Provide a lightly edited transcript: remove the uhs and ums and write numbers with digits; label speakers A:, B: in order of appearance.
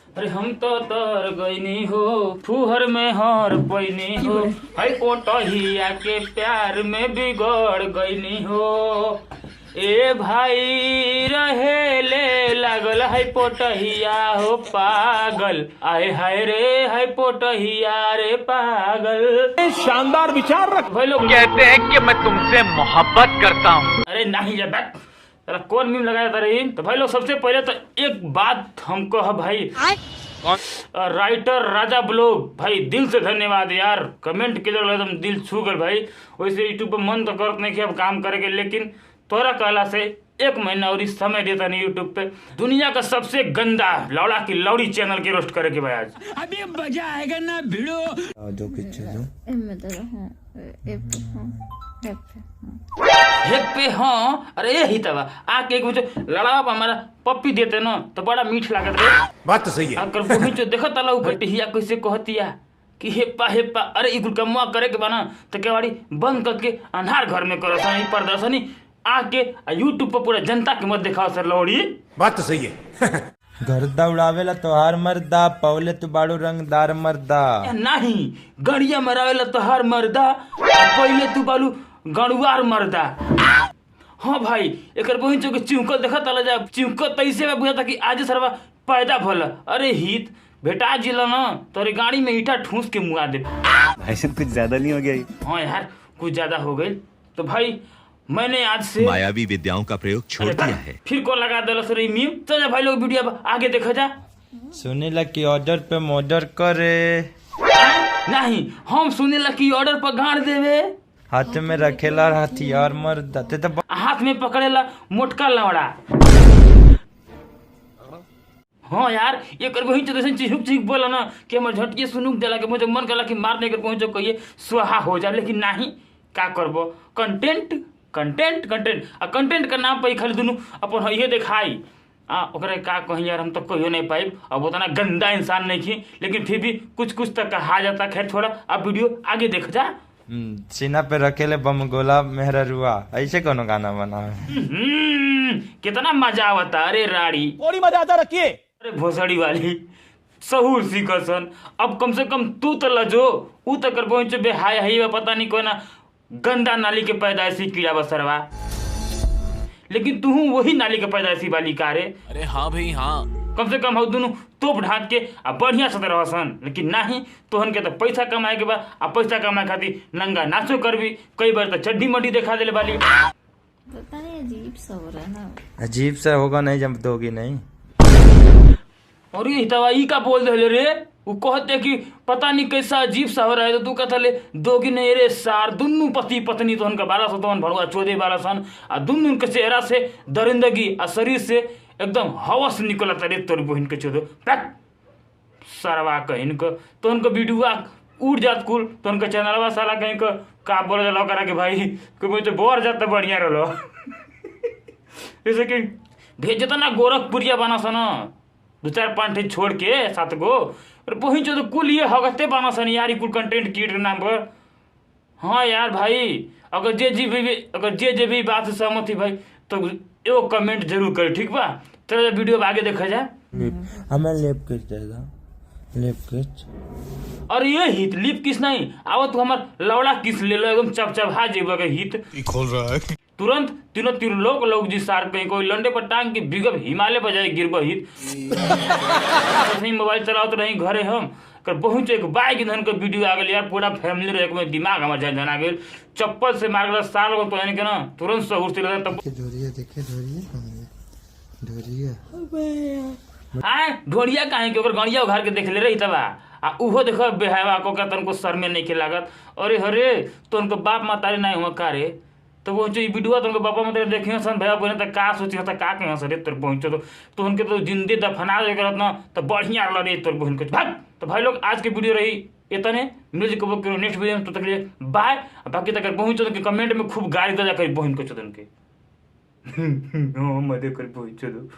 A: अरे हम तो तर गईनी हो फुहर में हर पैनी हो है कोटहिया के प्यार में बिगड़ गईनी हो ए भाई रहे ले लागल है पोटहिया हो पागल आए हाय रे है पोटहिया रे पागल।
B: शानदार विचार रख।
A: भाई लोग
C: कहते हैं कि मैं तुमसे मोहब्बत करता हूँ।
A: अरे नहीं जब तेरा कौन मीम लगाया था रही। तो भाई लोग सबसे पहले तो एक बात हमको है भाई राइटर राजा ब्लॉग भाई दिल से धन्यवाद यार। कमेंट के लिए एकदम दिल छू गए भाई। वैसे यूट्यूब पर मन तो करत नहीं कि अब काम करेंगे लेकिन तोरा कहला से 1 महीना और इस समय देता नहीं यूट्यूब पे दुनिया का सबसे गंदा लौड़ा की लौड़ी चैनल के रोस्ट करे के भाई आज
B: अभी मजा आएगा ना भिड़ो
D: जो कुछ
A: हेप पे हाँ। अरे यही तबा आके मुझे लड़ा हमारा पप्पी देते ना तो बड़ा मीठ लागत रे।
D: बात तो सही है।
A: अगर जो देखा तला घटिया कैसे कहतिया कि हेप्पा हेप्पा। अरे इकुल कमुआ करे के बना तो केवाड़ी बंद करके अन्हार घर में करो सनी प्रदर्शनी आके यूट्यूब पर पूरा जनता के मत दिखाओ सर लौड़ी।
D: बात तो सही है।
E: गर्दा उड़ावेला तोहार मर्दा पौले तू बाड़ू रंगदार मर्दा
A: नहीं गड़िया मरावेला तोहार मर्दा पहले तू बालू गणुआर मर्दा। हाँ भाई एक बहन चौक चिमकल देखा तला जा चिमकल तैसे में बुझा था कि आज सरवा पैदा भल। अरे हित बेटा जिला ना तोरे गाड़ी में ईटा ठूस के मुआ दे।
F: भाई साहब कुछ ज्यादा नहीं हो गया?
A: हाँ यार कुछ ज्यादा हो गई। तो भाई मैंने आज से
G: मायावी विद्याओं का प्रयोग छोड़ दिया है।
A: फिर कौन लगा दिला सर मीम। चल भाई लोग वीडियो आगे देखा जा।
E: सुने ला कि ऑर्डर पे मर्डर करे
A: नहीं हम सुने ला कि ऑर्डर पर गाड़ देवे
E: हाथ में रखेला हथियार मर्दा ते तो
A: हाथ में पकड़ेला मोटका लवड़ा। हाँ यार ये कर वही जैसे चिहुक चिहुक बोला ना कि हमर झटके सुनुक देला के मुझे मन करला कि मारने कर पहुंचो कहिए स्वाहा हो जाए लेकिन नहीं का करबो कंटेंट कंटेंट कंटेंट आ कंटेंट का नाम पे खाली दुनू अपन ये दिखाई ओकरे का कहीं यार हम तो कहियो नहीं पाई। अब उतना गंदा इंसान नहीं थी लेकिन फिर भी कुछ कुछ तक कहा जाता। खैर छोड़ा अब वीडियो आगे देख जा।
E: सीना पे रखेले बम गोला मेहरा रुआ ऐसे कोनो गाना बना
A: कितना मजा आवता। अरे राड़ी
B: थोड़ी मजा आता रखिए।
A: अरे भोसड़ी वाली सहूर सीखसन। अब कम से कम तू तो लजो ऊ तो कर पहुंचे बेहाय है पता नहीं कोई ना गंदा नाली के पैदाइशी कीड़ा बसरवा लेकिन तू वही नाली के पैदाइशी वाली का रे।
C: अरे हाँ भाई हाँ
A: कम से कम हम दोनों तोप ढांक के आ बढ़िया से रहसन लेकिन नहीं तोहन के तो पैसा कमाए के बाद आ पैसा कमाए खातिर नंगा नाचो करबी कई बार तो चड्डी मड्डी दिखा देले वाली।
H: पता नहीं अजीब सा हो रहा है ना।
E: अजीब सा होगा नहीं जब दोगी नहीं।
A: और ये दवाई का बोल दे रे वो कहते कि पता नहीं कैसा अजीब सा हो रहा है तो तू कहता ले दोगी नहीं रे सार दुनू पति पत्नी तो उनका 1200 तो भड़ुआ 14 12 सन आ दुनू के चेहरा से दरिंदगी आ शरीर से एकदम हवस निकलत रे तोर बहन के चोदो पैक सरवा कहीं को तो उनको वीडियो उड़ जात कुल तो उनका चैनलवा साला कहीं का बोल जाला करा के भाई को मुझे बोर जात तो बढ़िया रहलो। जैसे कि भेजता ना गोरखपुरिया बना सन 2-4-5 छोड़ के 7 गो और पहुंचो तो कुल ये हगते बना सन यार कुल कंटेंट क्रिएटर के नाम पर। हाँ यार भाई अगर जे भी बात से सहमत थी भाई तो एगो कमेंट जरूर करी ठीक बा। चलो वीडियो आगे देखा जाए।
E: हमें लेप किस देगा लेप किस।
A: और ये हित लिप किस नहीं आवत तू हमार लौड़ा किस ले लो एकदम चपचपा जेबा के हित
D: खोल रहा है
A: तुरंत तीनों लोग जी सार कहीं कोई लंडे पर टांग के बिगब हिमालय पर जाए गिरब हित मोबाइल चलाओ तो नहीं घरे हम कर पहुंचे एक बाइक धन के वीडियो आ गया यार पूरा फैमिली रहे में दिमाग हमार झन आ गया चप्पल से मार गया साल को तो के ना तुरंत सहूर से लगा तब ढोरिया काहे के ओकर गड़िया उघार के देख ले रही तबा आ उहो देखो बेहवा को का तनको सर में नहीं के लागत। अरे हरे तो उनको बाप मातारी नहीं हुआ का रे तो वो जो वीडियो तो उनके पापा मतलब देखे सन भैया बहन तक का सोची था का कहीं सर तोर पहुंचो तो उनके तो जिंदे दफना दे करत ना तो बढ़िया लड़े तोर बहन के भाग। तो भाई लोग आज की वीडियो रही इतने म्यूजिक को नेक्स्ट वीडियो में तो तक बाय। बाकी तक पहुंचो तो कमेंट में खूब गाड़ी दे कर बहन को चोदन के मदे कर पहुंचो।